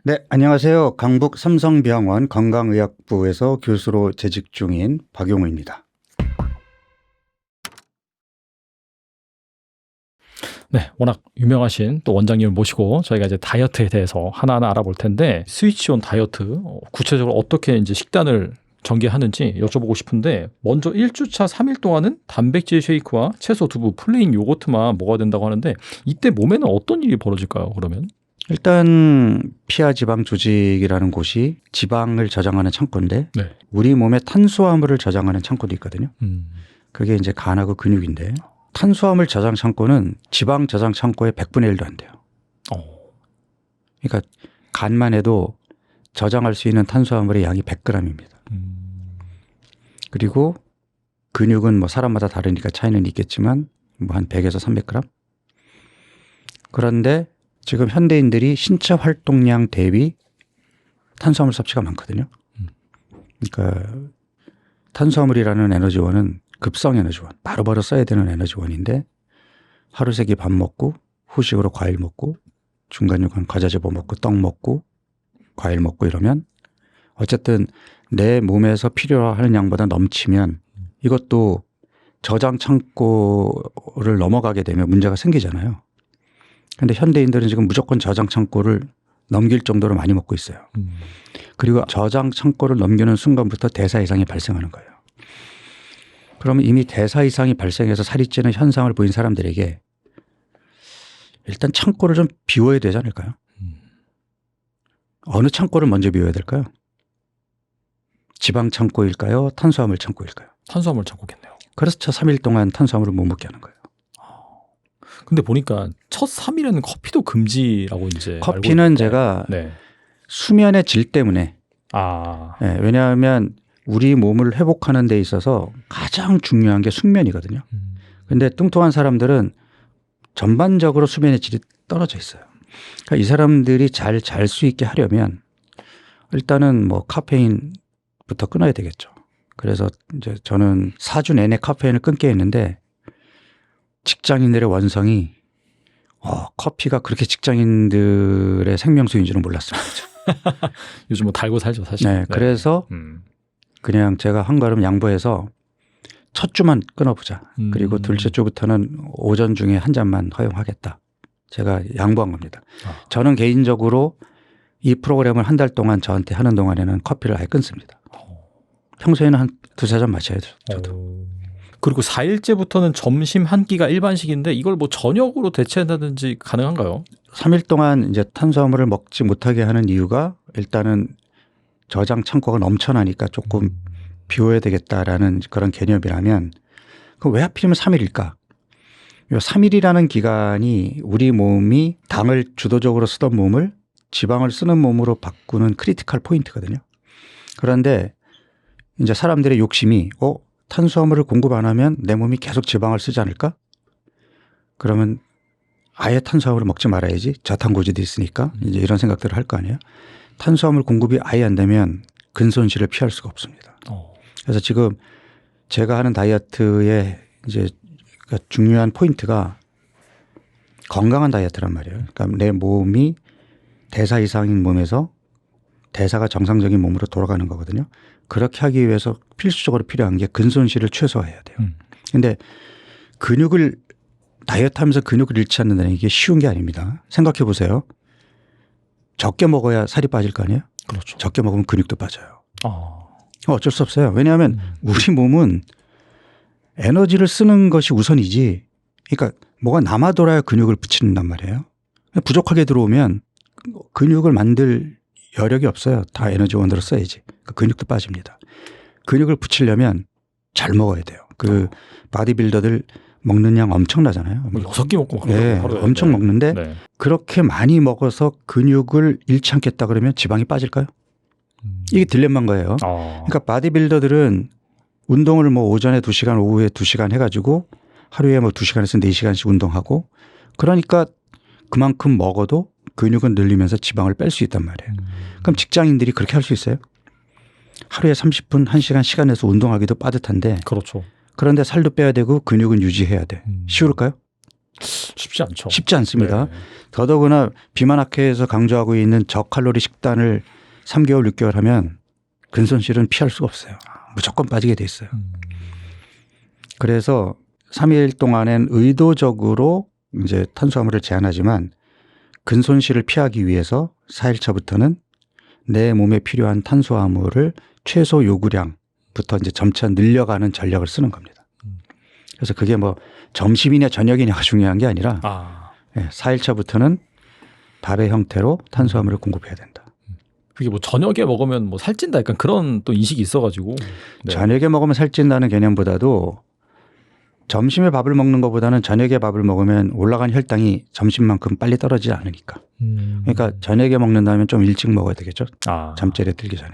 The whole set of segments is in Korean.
네, 안녕하세요. 강북 삼성병원 건강의학부에서 교수로 재직 중인 박용우입니다. 네, 워낙 유명하신 또 원장님을 모시고 저희가 이제 다이어트에 대해서 하나하나 알아볼 텐데 스위치온 다이어트 구체적으로 어떻게 이제 식단을 전개하는지 여쭤보고 싶은데 먼저 1주차 3일 동안은 단백질 쉐이크와 채소, 두부, 플레인 요거트만 먹어야 된다고 하는데 이때 몸에는 어떤 일이 벌어질까요, 그러면? 일단 피하 지방 조직이라는 곳이 지방을 저장하는 창고인데 네. 우리 몸에 탄수화물을 저장하는 창고도 있거든요. 그게 이제 간하고 근육인데 탄수화물 저장 창고는 지방 저장 창고의 100분의 1도 안 돼요. 그러니까 간만 해도 저장할 수 있는 탄수화물의 양이 100g입니다. 그리고 근육은 뭐 사람마다 다르니까 차이는 있겠지만 뭐 한 100에서 300g. 그런데 지금 현대인들이 신체 활동량 대비 탄수화물 섭취가 많거든요. 그러니까 탄수화물이라는 에너지원은 급성 에너지원, 바로바로 써야 되는 에너지원인데 하루 세 끼 밥 먹고 후식으로 과일 먹고 중간중간 과자 집어 먹고 떡 먹고 과일 먹고 이러면 어쨌든 내 몸에서 필요로 하는 양보다 넘치면 이것도 저장 창고를 넘어가게 되면 문제가 생기잖아요. 근데 현대인들은 지금 무조건 저장 창고를 넘길 정도로 많이 먹고 있어요. 그리고 저장 창고를 넘기는 순간부터 대사 이상이 발생하는 거예요. 그러면 이미 대사 이상이 발생해서 살이 찌는 현상을 보인 사람들에게 일단 창고를 좀 비워야 되지 않을까요? 어느 창고를 먼저 비워야 될까요? 지방 창고일까요? 탄수화물 창고일까요? 탄수화물 창고겠네요. 그래서 첫 3일 동안 탄수화물을 못 먹게 하는 거예요. 근데 보니까 첫 3일에는 커피도 금지라고 이제 커피는 알고 제가 네. 수면의 질 때문에 네, 왜냐하면 우리 몸을 회복하는 데 있어서 가장 중요한 게 숙면이거든요. 근데 뚱뚱한 사람들은 전반적으로 수면의 질이 떨어져 있어요. 그러니까 이 사람들이 잘 잘 수 있게 하려면 일단은 뭐 카페인부터 끊어야 되겠죠. 그래서 이제 저는 4주 내내 카페인을 끊게 했는데 직장인들의 원성이 커피가 그렇게 직장인들의 생명수인 줄은 몰랐습니다. 요즘 뭐 달고 살죠, 사실. 네, 그래서 그냥 제가 한 걸음 양보해서 첫 주만 끊어보자. 그리고 둘째 주부터는 오전 중에 한 잔만 허용하겠다. 제가 양보한 겁니다. 저는 개인적으로 이 프로그램을 한 달 동안 저한테 하는 동안에는 커피를 아예 끊습니다. 평소에는 한 두세 잔 마셔야죠. 저도. 그리고 4일째부터는 점심 한 끼가 일반식인데 이걸 뭐 저녁으로 대체한다든지 가능한가요? 3일 동안 이제 탄수화물을 먹지 못하게 하는 이유가 일단은 저장 창고가 넘쳐나니까 조금 비워야 되겠다라는 그런 개념이라면 그럼 왜 하필이면 3일일까? 이 3일이라는 기간이 우리 몸이 당을 주도적으로 쓰던 몸을 지방을 쓰는 몸으로 바꾸는 크리티컬 포인트거든요. 그런데 이제 사람들의 욕심이 탄수화물을 공급 안 하면 내 몸이 계속 지방을 쓰지 않을까? 그러면 아예 탄수화물을 먹지 말아야지. 저탄고지도 있으니까 이제 이런 생각들을 할 거 아니에요. 탄수화물 공급이 아예 안 되면 근손실을 피할 수가 없습니다. 그래서 지금 제가 하는 다이어트의 이제 중요한 포인트가 건강한 다이어트란 말이에요. 그러니까 내 몸이 대사 이상인 몸에서 대사가 정상적인 몸으로 돌아가는 거거든요. 그렇게 하기 위해서 필수적으로 필요한 게 근손실을 최소화해야 돼요. 근데 근육을 다이어트 하면서 근육을 잃지 않는다는 이게 쉬운 게 아닙니다. 생각해 보세요. 적게 먹어야 살이 빠질 거 아니에요? 그렇죠. 적게 먹으면 근육도 빠져요. 어쩔 수 없어요. 왜냐하면 우리 몸은 에너지를 쓰는 것이 우선이지. 그러니까 뭐가 남아 돌아야 근육을 붙인단 말이에요. 부족하게 들어오면 근육을 만들 여력이 없어요. 다 에너지원으로 써야지. 근육도 빠집니다. 근육을 붙이려면 잘 먹어야 돼요. 바디빌더들 먹는 양 엄청나잖아요. 6끼 먹고 막 네, 하루에. 엄청 먹는데 네. 그렇게 많이 먹어서 근육을 잃지 않겠다 그러면 지방이 빠질까요? 이게 딜레마인 거예요. 그러니까 바디빌더들은 운동을 뭐 오전에 2시간 오후에 2시간 해가지고 하루에 뭐 2시간에서 4시간씩 운동하고 그러니까 그만큼 먹어도 근육은 늘리면서 지방을 뺄 수 있단 말이에요. 그럼 직장인들이 그렇게 할 수 있어요? 하루에 30분, 1시간 시간 내서 운동하기도 빠듯한데 그렇죠. 그런데 살도 빼야 되고 근육은 유지해야 돼. 쉬울까요? 쉽지 않죠. 쉽지 않습니다. 네. 더더구나 비만학회에서 강조하고 있는 저칼로리 식단을 3개월, 6개월 하면 근손실은 피할 수가 없어요. 무조건 빠지게 돼 있어요. 그래서 3일 동안엔 의도적으로 이제 탄수화물을 제한하지만 근손실을 피하기 위해서 4일차부터는 내 몸에 필요한 탄수화물을 최소 요구량부터 이제 점차 늘려가는 전략을 쓰는 겁니다. 그래서 그게 뭐 점심이냐 저녁이냐가 중요한 게 아니라 4일차부터는 밥의 형태로 탄수화물을 공급해야 된다. 그게 뭐 저녁에 먹으면 뭐 살찐다 약간 그런 또 인식이 있어가지고. 네. 저녁에 먹으면 살찐다는 개념보다도 점심에 밥을 먹는 것보다는 저녁에 밥을 먹으면 올라간 혈당이 점심만큼 빨리 떨어지지 않으니까. 그러니까 저녁에 먹는다면 좀 일찍 먹어야 되겠죠. 잠자리에 들기 전에.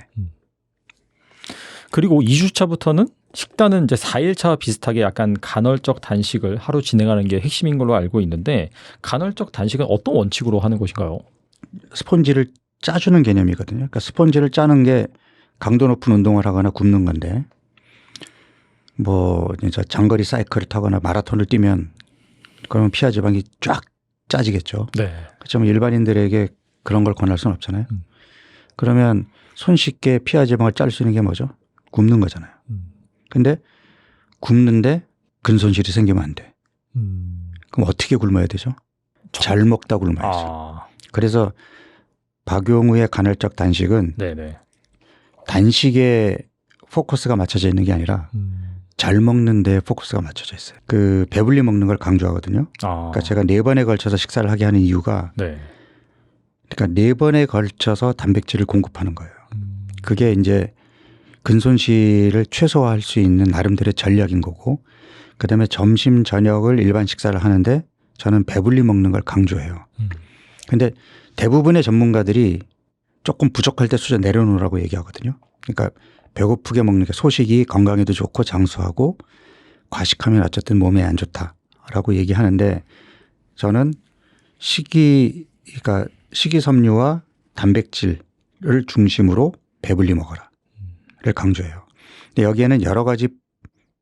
그리고 2주차부터는 식단은 이제 4일차와 비슷하게 약간 간헐적 단식을 하루 진행하는 게 핵심인 걸로 알고 있는데 간헐적 단식은 어떤 원칙으로 하는 것인가요? 스폰지를 짜주는 개념이거든요. 그러니까 스폰지를 짜는 게 강도 높은 운동을 하거나 굶는 건데 뭐 진짜 장거리 사이클을 타거나 마라톤을 뛰면 그러면 피하 지방이 쫙 짜지겠죠. 네. 그렇지만 일반인들에게 그런 걸 권할 수는 없잖아요. 그러면 손쉽게 피하 지방을 짤 수 있는 게 뭐죠? 굶는 거잖아요. 근데 굶는데 근손실이 생기면 안 돼. 그럼 어떻게 굶어야 되죠? 잘 먹다 굶어야죠. 그래서 박용우의 간헐적 단식은 네네. 단식에 포커스가 맞춰져 있는 게 아니라 잘 먹는 데 포커스가 맞춰져 있어요. 그 배불리 먹는 걸 강조하거든요. 그러니까 제가 4번에 걸쳐서 식사를 하게 하는 이유가 네. 그러니까 4번에 걸쳐서 단백질을 공급하는 거예요. 그게 이제 근손실을 최소화할 수 있는 나름대로의 전략인 거고 그다음에 점심 저녁을 일반 식사를 하는데 저는 배불리 먹는 걸 강조해요. 근데 대부분의 전문가들이 조금 부족할 때 수저 내려놓으라고 얘기하거든요. 그러니까 배고프게 먹는 게 소식이 건강에도 좋고 장수하고 과식하면 어쨌든 몸에 안 좋다라고 얘기하는데 저는 그러니까 식이섬유와 단백질을 중심으로 배불리 먹어라를 강조해요. 근데 여기에는 여러 가지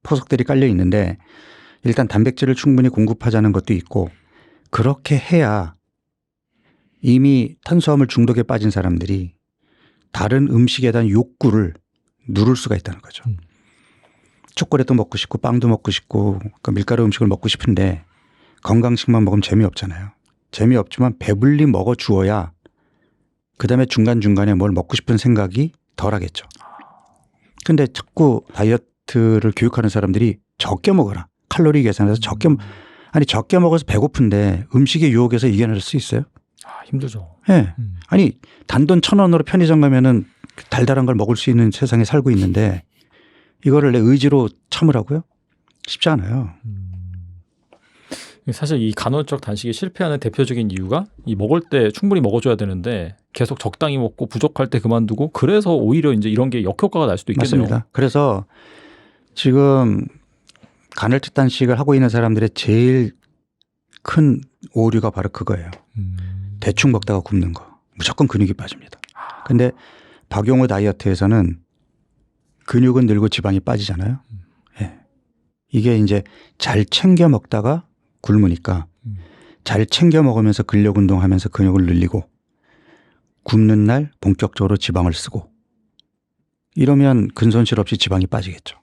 포석들이 깔려 있는데 일단 단백질을 충분히 공급하자는 것도 있고 그렇게 해야 이미 탄수화물 중독에 빠진 사람들이 다른 음식에 대한 욕구를 누를 수가 있다는 거죠. 초콜릿도 먹고 싶고 빵도 먹고 싶고 그러니까 밀가루 음식을 먹고 싶은데 건강식만 먹으면 재미없잖아요. 재미없지만 배불리 먹어 주어야 그다음에 중간중간에 뭘 먹고 싶은 생각이 덜 하겠죠. 근데 자꾸 다이어트를 교육하는 사람들이 적게 먹어라. 칼로리 계산해서 적게 먹어서 배고픈데 음식의 유혹에서 이겨낼 수 있어요? 힘들죠. 네. 아니 단돈 1,000원으로 편의점 가면은 달달한 걸 먹을 수 있는 세상에 살고 있는데 이거를 내 의지로 참으라고요? 쉽지 않아요. 사실 이 간헐적 단식이 실패하는 대표적인 이유가 이 먹을 때 충분히 먹어줘야 되는데 계속 적당히 먹고 부족할 때 그만두고 그래서 오히려 이제 이런 게 역효과가 날 수도 있겠네요. 맞습니다. 그래서 지금 간헐적 단식을 하고 있는 사람들의 제일 큰 오류가 바로 그거예요. 대충 먹다가 굶는 거. 무조건 근육이 빠집니다. 근데 박용우 다이어트에서는 근육은 늘고 지방이 빠지잖아요. 네. 이게 이제 잘 챙겨 먹다가 굶으니까 잘 챙겨 먹으면서 근력 운동하면서 근육을 늘리고 굶는 날 본격적으로 지방을 쓰고 이러면 근손실 없이 지방이 빠지겠죠.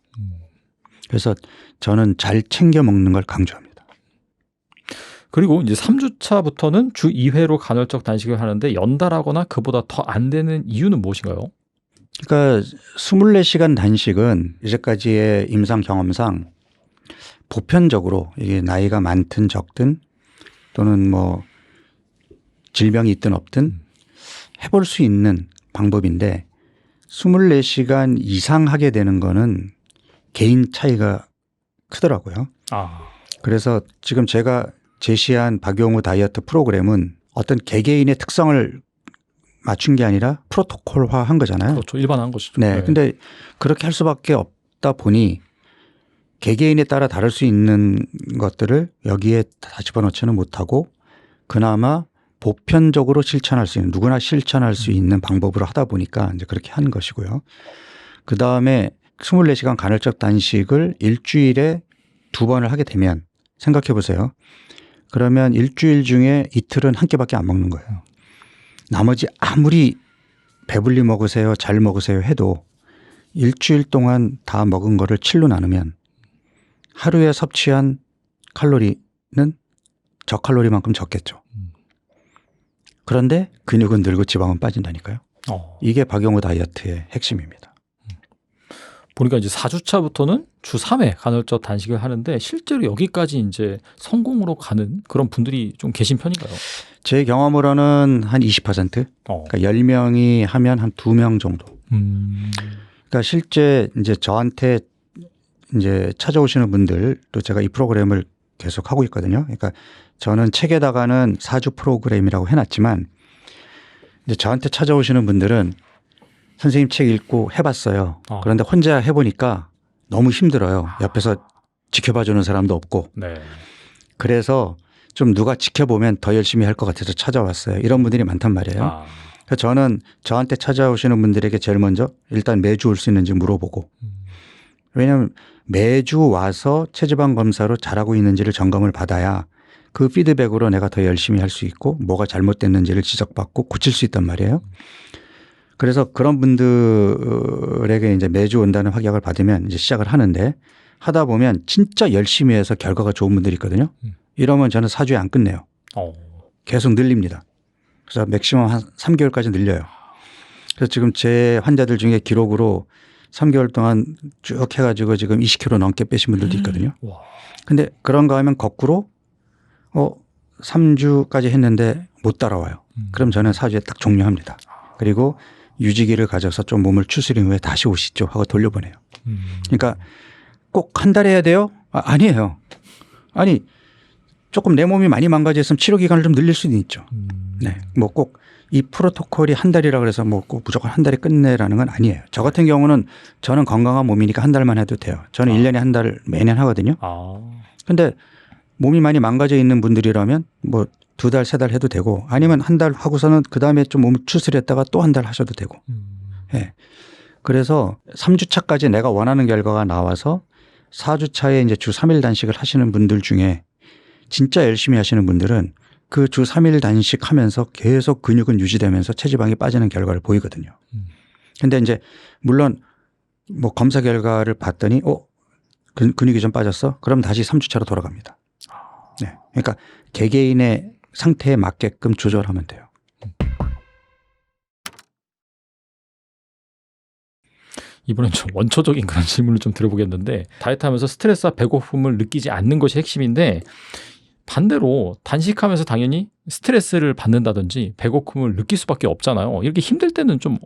그래서 저는 잘 챙겨 먹는 걸 강조합니다. 그리고 이제 3주차부터는 주 2회로 간헐적 단식을 하는데 연달하거나 그보다 더 안 되는 이유는 무엇인가요? 그러니까 24시간 단식은 이제까지의 임상 경험상 보편적으로 이게 나이가 많든 적든 또는 뭐 질병이 있든 없든 해볼 수 있는 방법인데 24시간 이상 하게 되는 거는 개인 차이가 크더라고요. 그래서 지금 제가 제시한 박용우 다이어트 프로그램은 어떤 개개인의 특성을 맞춘 게 아니라 프로토콜화한 거잖아요. 그렇죠. 일반화한 것이죠. 네. 근데 그렇게 할 수밖에 없다 보니 개개인에 따라 다를 수 있는 것들을 여기에 다 집어넣지는 못하고 그나마 보편적으로 실천할 수 있는 누구나 실천할 수 있는 방법으로 하다 보니까 이제 그렇게 한 것이고요. 그 다음에 24시간 간헐적 단식을 일주일에 2번을 하게 되면 생각해 보세요. 그러면 일주일 중에 이틀은 한 끼밖에 안 먹는 거예요. 나머지 아무리 배불리 먹으세요, 잘 먹으세요 해도 일주일 동안 다 먹은 거를 7로 나누면 하루에 섭취한 칼로리는 저칼로리만큼 적겠죠. 그런데 근육은 늘고 지방은 빠진다니까요. 이게 박용호 다이어트의 핵심입니다. 보니까 이제 4주차부터는 주 3회 간헐적 단식을 하는데 실제로 여기까지 이제 성공으로 가는 그런 분들이 좀 계신 편인가요? 제 경험으로는 한 20%? 그러니까 10명이 하면 한 2명 정도. 그러니까 실제 이제 저한테 이제 찾아오시는 분들도 제가 이 프로그램을 계속 하고 있거든요. 그러니까 저는 책에다가는 4주 프로그램이라고 해놨지만 이제 저한테 찾아오시는 분들은 선생님 책 읽고 해봤어요. 그런데 혼자 해보니까 너무 힘들어요. 옆에서 지켜봐주는 사람도 없고. 네. 그래서 좀 누가 지켜보면 더 열심히 할 것 같아서 찾아왔어요. 이런 분들이 많단 말이에요. 그래서 저는 저한테 찾아오시는 분들에게 제일 먼저 일단 매주 올 수 있는지 물어보고. 왜냐하면 매주 와서 체지방 검사로 잘하고 있는지를 점검을 받아야 그 피드백으로 내가 더 열심히 할 수 있고 뭐가 잘못됐는지를 지적받고 고칠 수 있단 말이에요. 그래서 그런 분들에게 이제 매주 온다는 확약을 받으면 이제 시작을 하는데 하다 보면 진짜 열심히 해서 결과가 좋은 분들이 있거든요. 이러면 저는 4주에 안 끝내요. 계속 늘립니다. 그래서 맥시멈 한 3개월까지 늘려요. 그래서 지금 제 환자들 중에 기록으로 3개월 동안 쭉 해가지고 지금 20kg 넘게 빼신 분들도 있거든요. 근데 그런가 하면 거꾸로 3주까지 했는데 못 따라와요. 그럼 저는 4주에 딱 종료합니다. 그리고 유지기를 가져서 좀 몸을 추스린 후에 다시 오시죠 하고 돌려보내요. 그러니까 꼭 한 달 해야 돼요? 아니에요. 아니 조금 내 몸이 많이 망가졌으면 치료 기간을 좀 늘릴 수도 있죠. 네, 뭐 꼭 이 프로토콜이 한 달이라 그래서 뭐 꼭 무조건 한 달에 끝내라는 건 아니에요. 저 같은 경우는 저는 건강한 몸이니까 한 달만 해도 돼요. 저는 1년에 한 달 매년 하거든요. 근데 몸이 많이 망가져 있는 분들이라면 뭐 2달, 3달 해도 되고 아니면 한 달 하고서는 그다음에 좀 몸을 추스렸다가 또 한 달 하셔도 되고. 예. 그래서 3주차까지 내가 원하는 결과가 나와서 4주차에 이제 주 3일 단식을 하시는 분들 중에 진짜 열심히 하시는 분들은 그 주 3일 단식하면서 계속 근육은 유지되면서 체지방이 빠지는 결과를 보이거든요. 근데 이제 물론 뭐 검사 결과를 봤더니 근육이 좀 빠졌어? 그럼 다시 3주차로 돌아갑니다. 네. 그러니까 개개인의 상태에 맞게끔 조절하면 돼요. 이번엔 좀 원초적인 그런 질문을 좀 드려보겠는데 다이어트하면서 스트레스와 배고픔을 느끼지 않는 것이 핵심인데 반대로 단식하면서 당연히 스트레스를 받는다든지 배고픔을 느낄 수밖에 없잖아요. 이렇게 힘들 때는 좀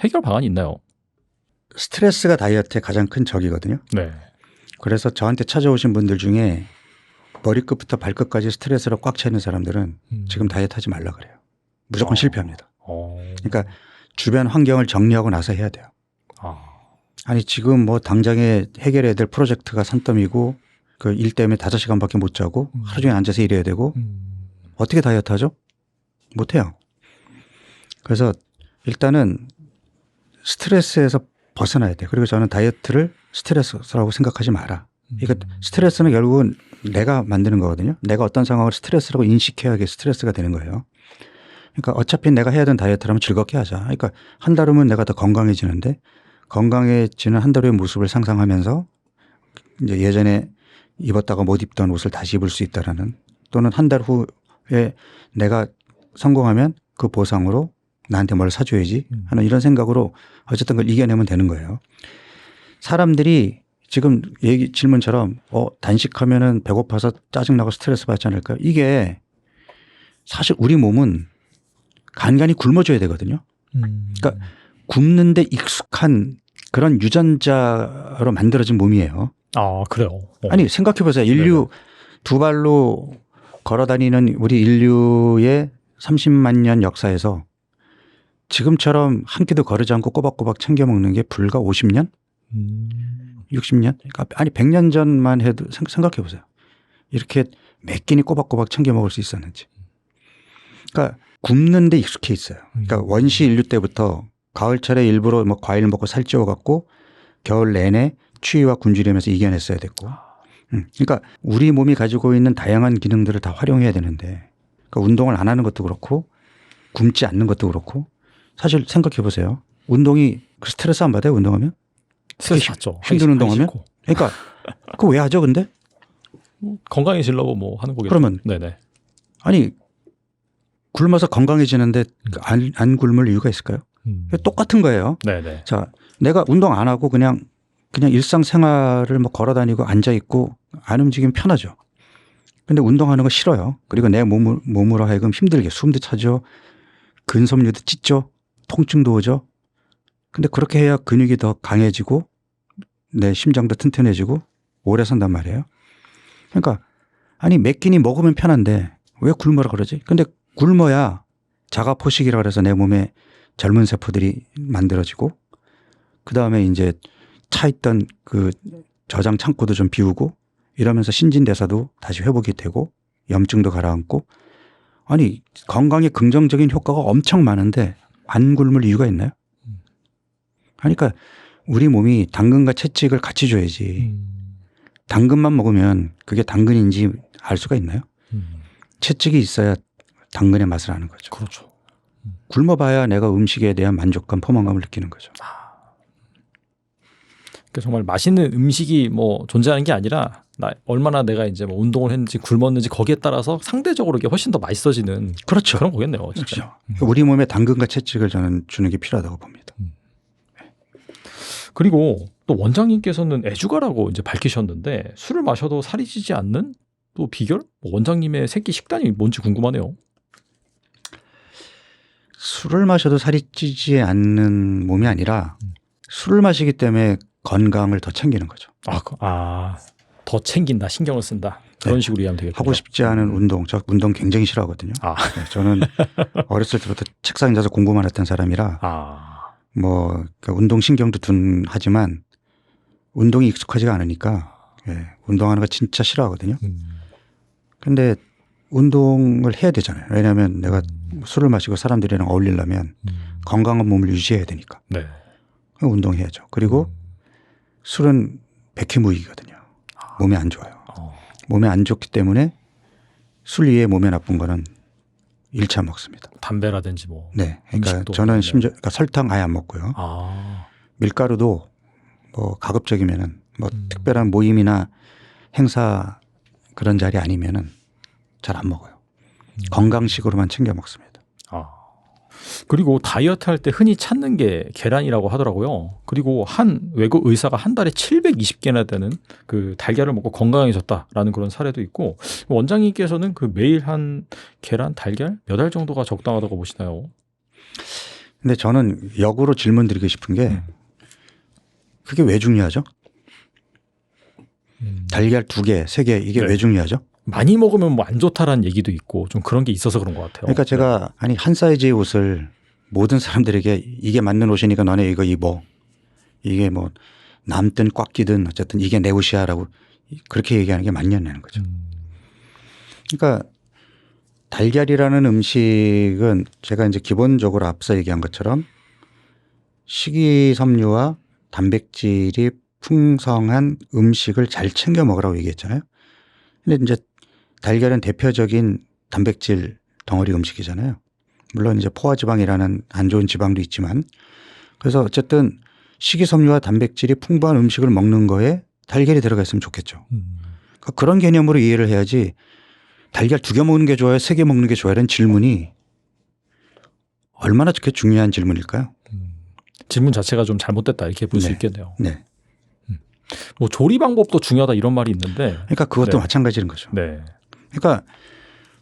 해결 방안이 있나요? 스트레스가 다이어트의 가장 큰 적이거든요. 네. 그래서 저한테 찾아오신 분들 중에 머리끝부터 발끝까지 스트레스로 꽉 차 있는 사람들은 지금 다이어트 하지 말라 그래요. 무조건 실패합니다. 그러니까 주변 환경을 정리하고 나서 해야 돼요. 아니 지금 뭐 당장에 해결해야 될 프로젝트가 산더미고 그 일 때문에 5시간밖에 못 자고 하루 종일 앉아서 일해야 되고 어떻게 다이어트 하죠? 못 해요. 그래서 일단은 스트레스에서 벗어나야 돼요. 그리고 저는 다이어트를 스트레스라고 생각하지 마라. 이거 스트레스는 결국은 내가 만드는 거거든요. 내가 어떤 상황을 스트레스라고 인식해야 이게 스트레스가 되는 거예요. 그러니까 어차피 내가 해야 되는 다이어트라면 즐겁게 하자. 그러니까 한 달 후면 내가 더 건강해지는데 건강해지는 한 달 후의 모습을 상상하면서 이제 예전에 입었다가 못 입던 옷을 다시 입을 수 있다라는 또는 한 달 후에 내가 성공하면 그 보상으로 나한테 뭘 사줘야지 하는 이런 생각으로 어쨌든 그걸 이겨내면 되는 거예요. 사람들이 지금 질문처럼 단식하면은 배고파서 짜증나고 스트레스 받지 않을까? 이게 사실 우리 몸은 간간히 굶어줘야 되거든요. 그러니까 굶는데 익숙한 그런 유전자로 만들어진 몸이에요. 그래요? 아니 생각해 보세요. 인류 두 발로 걸어 다니는 우리 인류의 30만 년 역사에서 지금처럼 한 끼도 거르지 않고 꼬박꼬박 챙겨 먹는 게 불과 50년? 60년? 그러니까 아니 100년 전만 해도 생각해 보세요. 이렇게 몇 끼니 꼬박꼬박 챙겨 먹을 수 있었는지. 그러니까 굶는 데 익숙해 있어요. 그러니까 원시 인류 때부터 가을철에 일부러 뭐 과일 먹고 살찌워 갖고 겨울 내내 추위와 굶주리면서 이겨냈어야 됐고 그러니까 우리 몸이 가지고 있는 다양한 기능들을 다 활용해야 되는데 그러니까 운동을 안 하는 것도 그렇고 굶지 않는 것도 그렇고 사실 생각해 보세요. 운동이 스트레스 안 받아요? 운동하면? 스트레스 받죠. 힘든 운동하면? 싫고. 그러니까 그거 왜 하죠 근데? 건강해지려고 뭐 하는 거겠죠. 그러면 네네. 아니 굶어서 건강해지는데 안 굶을 이유가 있을까요? 똑같은 거예요. 네네. 자, 내가 운동 안 하고 그냥 일상생활을 뭐 걸어 다니고 앉아 있고 안 움직이면 편하죠. 근데 운동하는 거 싫어요. 그리고 내 몸으로 하여금 힘들게 숨도 차죠. 근섬유도 찢죠. 통증도 오죠. 근데 그렇게 해야 근육이 더 강해지고 내 심장도 튼튼해지고 오래 산단 말이에요. 그러니까 아니 몇 끼니 먹으면 편한데 왜 굶으라 그러지? 근데 굶어야 자가포식이라 그래서 내 몸에 젊은 세포들이 만들어지고 그다음에 이제 차있던 그 저장 창고도 좀 비우고 이러면서 신진대사도 다시 회복이 되고 염증도 가라앉고 아니 건강에 긍정적인 효과가 엄청 많은데 안 굶을 이유가 있나요? 그러니까 우리 몸이 당근과 채찍을 같이 줘야지 당근만 먹으면 그게 당근인지 알 수가 있나요? 채찍이 있어야 당근의 맛을 아는 거죠. 그렇죠. 굶어봐야 내가 음식에 대한 만족감, 포만감을 느끼는 거죠. 그러니까 정말 맛있는 음식이 뭐 존재하는 게 아니라 얼마나 내가 이제 뭐 운동을 했는지 굶었는지 거기에 따라서 상대적으로 이게 훨씬 더 맛있어지는 그렇죠. 그런 거겠네요. 진짜. 그렇죠. 우리 몸에 당근과 채찍을 저는 주는 게 필요하다고 봅니다. 그리고 또 원장님께서는 애주가라고 이제 밝히셨는데 술을 마셔도 살이 찌지 않는 또 비결? 뭐 원장님의 새끼 식단이 뭔지 궁금하네요. 술을 마셔도 살이 찌지 않는 몸이 아니라 술을 마시기 때문에 건강을 더 챙기는 거죠. 더 챙긴다, 신경을 쓴다. 그런 네. 식으로 이해하면 되겠군요. 하고 싶지 않은 운동, 저 운동 굉장히 싫어하거든요. 네, 저는 어렸을 때부터 책상 앉아서 공부만 했던 사람이라 뭐 운동 신경도 둔하지만 운동이 익숙하지가 않으니까 운동하는 거 진짜 싫어하거든요. 근데 운동을 해야 되잖아요. 왜냐하면 내가 술을 마시고 사람들이랑 어울리려면 건강한 몸을 유지해야 되니까. 네. 운동해야죠. 그리고 술은 백해무익이거든요. 몸에 안 좋아요. 몸에 안 좋기 때문에 술 이외에 몸에 나쁜 거는 일체 안 먹습니다. 담배라든지 뭐. 네. 그러니까 음식도 저는 심지어 그러니까 설탕 아예 안 먹고요. 밀가루도 뭐 가급적이면은 뭐 특별한 모임이나 행사 그런 자리 아니면은 잘 안 먹어요. 건강식으로만 챙겨 먹습니다. 그리고 다이어트 할 때 흔히 찾는 게 계란이라고 하더라고요. 그리고 한 외국 의사가 한 달에 720개나 되는 그 달걀을 먹고 건강해졌다라는 그런 사례도 있고 원장님께서는 그 매일 한 계란, 달걀 몇 알 정도가 적당하다고 보시나요? 근데 저는 역으로 질문 드리고 싶은 게 그게 왜 중요하죠? 달걀 2개, 3개 이게 왜 중요하죠? 많이 먹으면 뭐 안 좋다라는 얘기도 있고 좀 그런 게 있어서 그런 것 같아요. 그러니까 제가 아니 한 사이즈의 옷을 모든 사람들에게 이게 맞는 옷이니까 너네 이거 입어. 이게 뭐 남든 꽉 끼든 어쨌든 이게 내 옷이야라고 그렇게 얘기하는 게 맞냐는 거죠. 그러니까 달걀이라는 음식은 제가 이제 기본적으로 앞서 얘기한 것처럼 식이섬유와 단백질이 풍성한 음식을 잘 챙겨 먹으라고 얘기했잖아요. 근데 이제 달걀은 대표적인 단백질 덩어리 음식이잖아요. 물론 이제 포화지방이라는 안 좋은 지방도 있지만 그래서 어쨌든 식이섬유와 단백질이 풍부한 음식을 먹는 거에 달걀이 들어가 있으면 좋겠죠. 그러니까 그런 개념으로 이해를 해야지 달걀 2개 먹는 게 좋아요? 3개 먹는 게 좋아요? 이런 질문이 얼마나 그렇게 중요한 질문일까요? 질문 자체가 좀 잘못됐다 이렇게 볼 수 네. 있겠네요. 네. 뭐 조리 방법도 중요하다 이런 말이 있는데 그러니까 그것도 마찬가지인 거죠. 네. 그러니까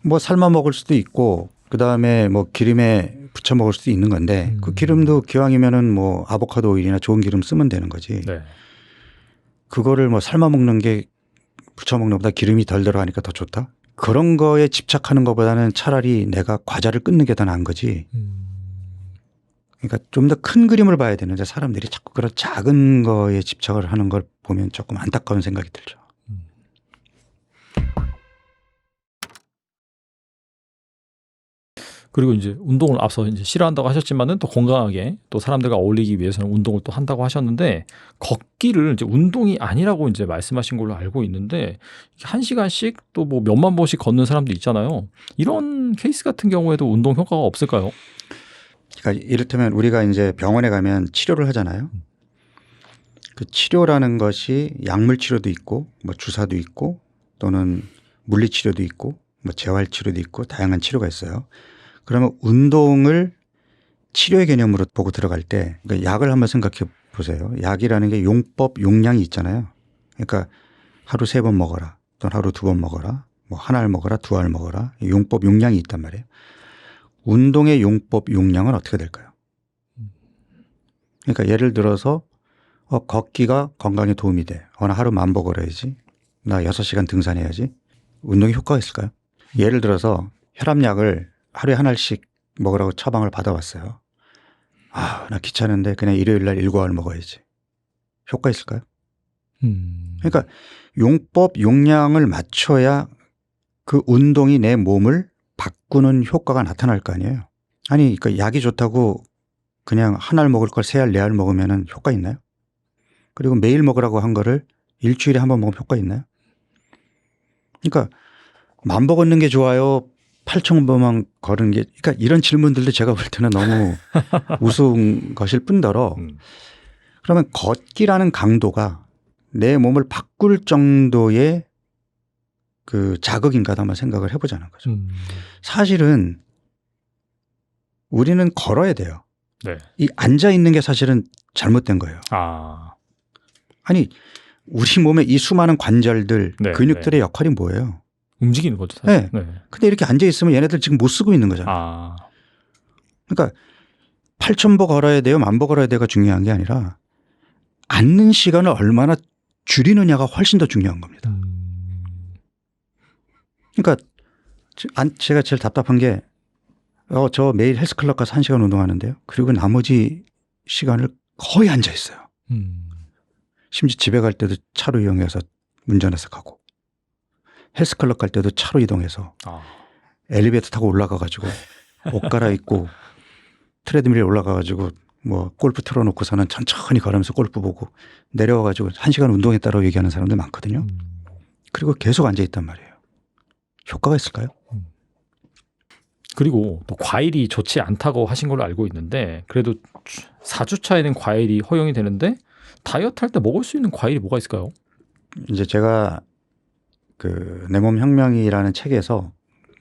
뭐 삶아 먹을 수도 있고 그다음에 뭐 기름에 부쳐 먹을 수도 있는 건데 그 기름도 기왕이면은 뭐 아보카도 오일이나 좋은 기름 쓰면 되는 거지. 네. 그거를 뭐 삶아 먹는 게 부쳐 먹는 것보다 기름이 덜 들어가니까 더 좋다. 그런 거에 집착하는 것보다는 차라리 내가 과자를 끊는 게 더 나은 거지. 그러니까 좀 더 큰 그림을 봐야 되는데 사람들이 자꾸 그런 작은 거에 집착을 하는 걸 보면 조금 안타까운 생각이 들죠. 그리고 이제 운동을 앞서 이제 싫어한다고 하셨지만은 또 건강하게 또 사람들과 어울리기 위해서는 운동을 또 한다고 하셨는데 걷기를 이제 운동이 아니라고 이제 말씀하신 걸로 알고 있는데 1시간씩 또 뭐 몇만 보씩 걷는 사람도 있잖아요. 이런 케이스 같은 경우에도 운동 효과가 없을까요? 그러니까 이를테면 우리가 이제 병원에 가면 치료를 하잖아요. 그 치료라는 것이 약물 치료도 있고 뭐 주사도 있고 또는 물리 치료도 있고 뭐 재활 치료도 있고 다양한 치료가 있어요. 그러면 운동을 치료의 개념으로 보고 들어갈 때 그러니까 약을 한번 생각해 보세요. 약이라는 게 용법 용량이 있잖아요. 그러니까 하루 3번 먹어라 또는 하루 2번 먹어라 뭐 하나를 먹어라 2알을 먹어라 용법 용량이 있단 말이에요. 운동의 용법 용량은 어떻게 될까요? 그러니까 예를 들어서 걷기가 건강에 도움이 돼. 나 하루 10,000보 걸어야지. 나 6시간 등산해야지. 운동에 효과가 있을까요? 예를 들어서 혈압약을 하루에 한 알씩 먹으라고 처방을 받아왔어요. 나 귀찮은데 그냥 일요일 날 7알 먹어야지. 효과 있을까요? 그러니까 용법 용량을 맞춰야 그 운동이 내 몸을 바꾸는 효과가 나타날 거 아니에요. 아니 그러니까 약이 좋다고 그냥 한 알 먹을 걸 3알 4알 먹으면 효과 있나요? 그리고 매일 먹으라고 한 거를 일주일에 한 번 먹으면 효과 있나요? 그러니까 10,000보 걷는 게 좋아요? 8,000보만 걸은 게 그러니까 이런 질문들도 제가 볼 때는 너무 우스운 것일 뿐더러 그러면 걷기라는 강도가 내 몸을 바꿀 정도의 그 자극인가 한번 생각을 해보자는 거죠. 사실은 우리는 걸어야 돼요. 네. 이 앉아 있는 게 사실은 잘못된 거예요. 아니 우리 몸의 이 수많은 관절들, 네, 근육들의 역할이 뭐예요? 움직이는 거죠. 사실. 네. 근데 이렇게 앉아 있으면 얘네들 지금 못 쓰고 있는 거잖아요. 그러니까 8,000보 걸어야 돼요, 10,000보 걸어야 돼가 중요한 게 아니라 앉는 시간을 얼마나 줄이느냐가 훨씬 더 중요한 겁니다. 그러니까 제가 제일 답답한 게 저 매일 헬스클럽 가서 1시간 운동하는데요. 그리고 나머지 시간을 거의 앉아 있어요. 심지어 집에 갈 때도 차로 이용해서 운전해서 가고 헬스클럽 갈 때도 차로 이동해서 엘리베이터 타고 올라가 가지고 옷 갈아입고 트레드밀에 올라가 가지고 뭐 골프 틀어놓고서는 천천히 걸으면서 골프 보고 내려와 가지고 1시간 운동했다고 얘기하는 사람들 많거든요. 그리고 계속 앉아 있단 말이에요. 효과가 있을까요? 그리고 또 과일이 좋지 않다고 하신 걸로 알고 있는데 그래도 4주차에는 과일이 허용이 되는데 다이어트 할 때 먹을 수 있는 과일이 뭐가 있을까요? 이제 제가 그 내 몸 혁명이라는 책에서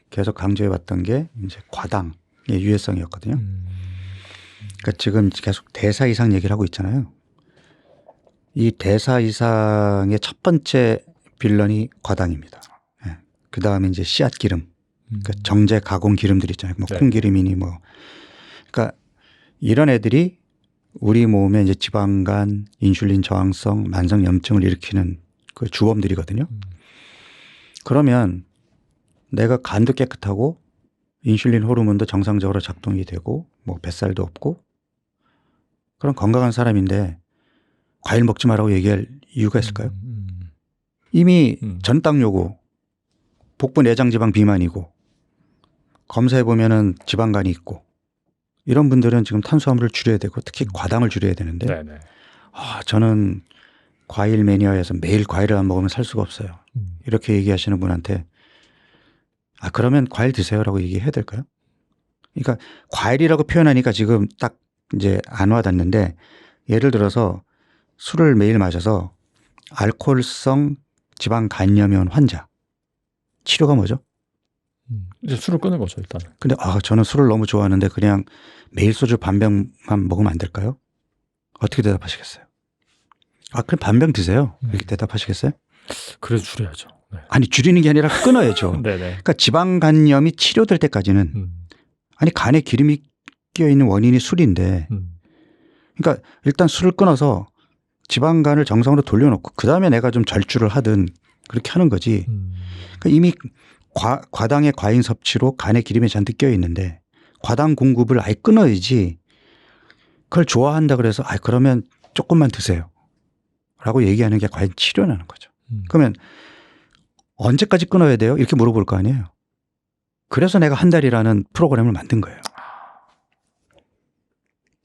계속 강조해 왔던 게 이제 과당의 유해성이었거든요. 그러니까 지금 계속 대사 이상 얘기를 하고 있잖아요. 이 대사 이상의 첫 번째 빌런이 과당입니다. 네. 그 다음에 이제 씨앗 기름, 그러니까 정제 가공 기름들 있잖아요. 뭐 콩기름이니 뭐. 그러니까 이런 애들이 우리 몸에 이제 지방간, 인슐린 저항성, 만성 염증을 일으키는 그 주범들이거든요. 그러면 내가 간도 깨끗하고 인슐린 호르몬도 정상적으로 작동이 되고 뭐 뱃살도 없고 그런 건강한 사람인데 과일 먹지 말라고 얘기할 이유가 있을까요? 이미 전당 요구, 복부 내장 지방 비만이고 검사해 보면은 지방간이 있고 이런 분들은 지금 탄수화물을 줄여야 되고 특히 과당을 줄여야 되는데 저는 과일 매니아여서 매일 과일을 안 먹으면 살 수가 없어요. 이렇게 얘기하시는 분한테 그러면 과일 드세요라고 얘기해야 될까요? 그러니까 과일이라고 표현하니까 지금 딱 이제 안 와닿는데 예를 들어서 술을 매일 마셔서 알코올성 지방 간염이 온 환자 치료가 뭐죠? 이제 술을 끊는 거죠 일단. 근데 저는 술을 너무 좋아하는데 그냥 매일 소주 반병만 먹으면 안 될까요? 어떻게 대답하시겠어요? 그럼 반병 드세요. 이렇게 대답하시겠어요? 그래서 줄여야죠. 네. 아니 줄이는 게 아니라 끊어야죠. 네네. 그러니까 지방 간염이 치료될 때까지는 아니 간에 기름이 끼어 있는 원인이 술인데 그러니까 일단 술을 끊어서 지방간을 정상으로 돌려놓고 그 다음에 내가 좀 절주를 하든 그렇게 하는 거지. 그러니까 이미 과당의 과잉 섭취로 간에 기름이 잔뜩 껴 있는데 과당 공급을 아예 끊어야지. 그걸 좋아한다 그래서 그러면 조금만 드세요 라고 얘기하는 게 과연 치료라는 거죠. 그러면 언제까지 끊어야 돼요? 이렇게 물어볼 거 아니에요. 그래서 내가 한 달이라는 프로그램을 만든 거예요.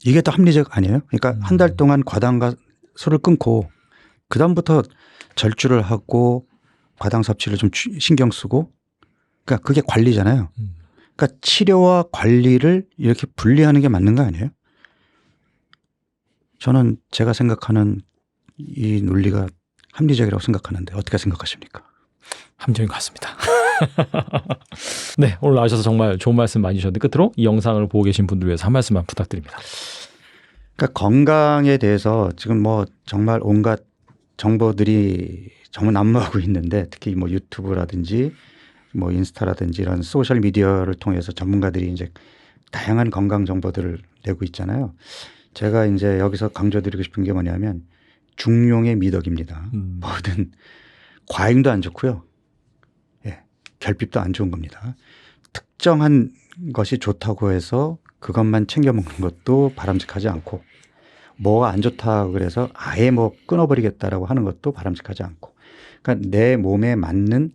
이게 더 합리적 아니에요? 그러니까 한 달 동안 과당과 술을 끊고 그다음부터 절주를 하고 과당 섭취를 좀 신경 쓰고 그러니까 그게 관리잖아요. 그러니까 치료와 관리를 이렇게 분리하는 게 맞는 거 아니에요? 저는 제가 생각하는 이 논리가 합리적이라고 생각하는데 어떻게 생각하십니까? 합리적인 것 같습니다. 네, 오늘 나오셔서 정말 좋은 말씀 많이 주셨는데 끝으로 이 영상을 보고 계신 분들 위해서 한 말씀만 부탁드립니다. 그러니까 건강에 대해서 지금 뭐 정말 온갖 정보들이 정말 난무하고 있는데 특히 뭐 유튜브라든지 뭐 인스타라든지 이런 소셜 미디어를 통해서 전문가들이 이제 다양한 건강 정보들을 내고 있잖아요. 제가 이제 여기서 강조드리고 싶은 게 뭐냐면 중용의 미덕입니다. 뭐든 과잉도 안 좋고요. 예, 결핍도 안 좋은 겁니다. 특정한 것이 좋다고 해서 그것만 챙겨 먹는 것도 바람직하지 않고 뭐가 안 좋다고 그래서 아예 뭐 끊어버리겠다라고 하는 것도 바람직하지 않고 그러니까 내 몸에 맞는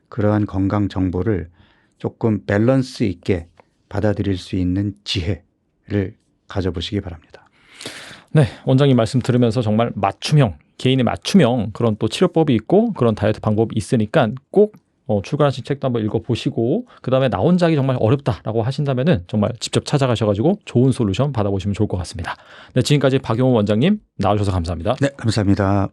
그러한 건강 정보를 조금 밸런스 있게 받아들일 수 있는 지혜를 가져보시기 바랍니다. 네, 원장님 말씀 들으면서 정말 맞춤형, 개인의 맞춤형 그런 또 치료법이 있고 그런 다이어트 방법이 있으니까 꼭 출간하신 책도 한번 읽어보시고 그다음에 나 혼자 하기 정말 어렵다라고 하신다면은 정말 직접 찾아가셔가지고 좋은 솔루션 받아보시면 좋을 것 같습니다. 네, 지금까지 박용호 원장님 나와주셔서 감사합니다. 네, 감사합니다.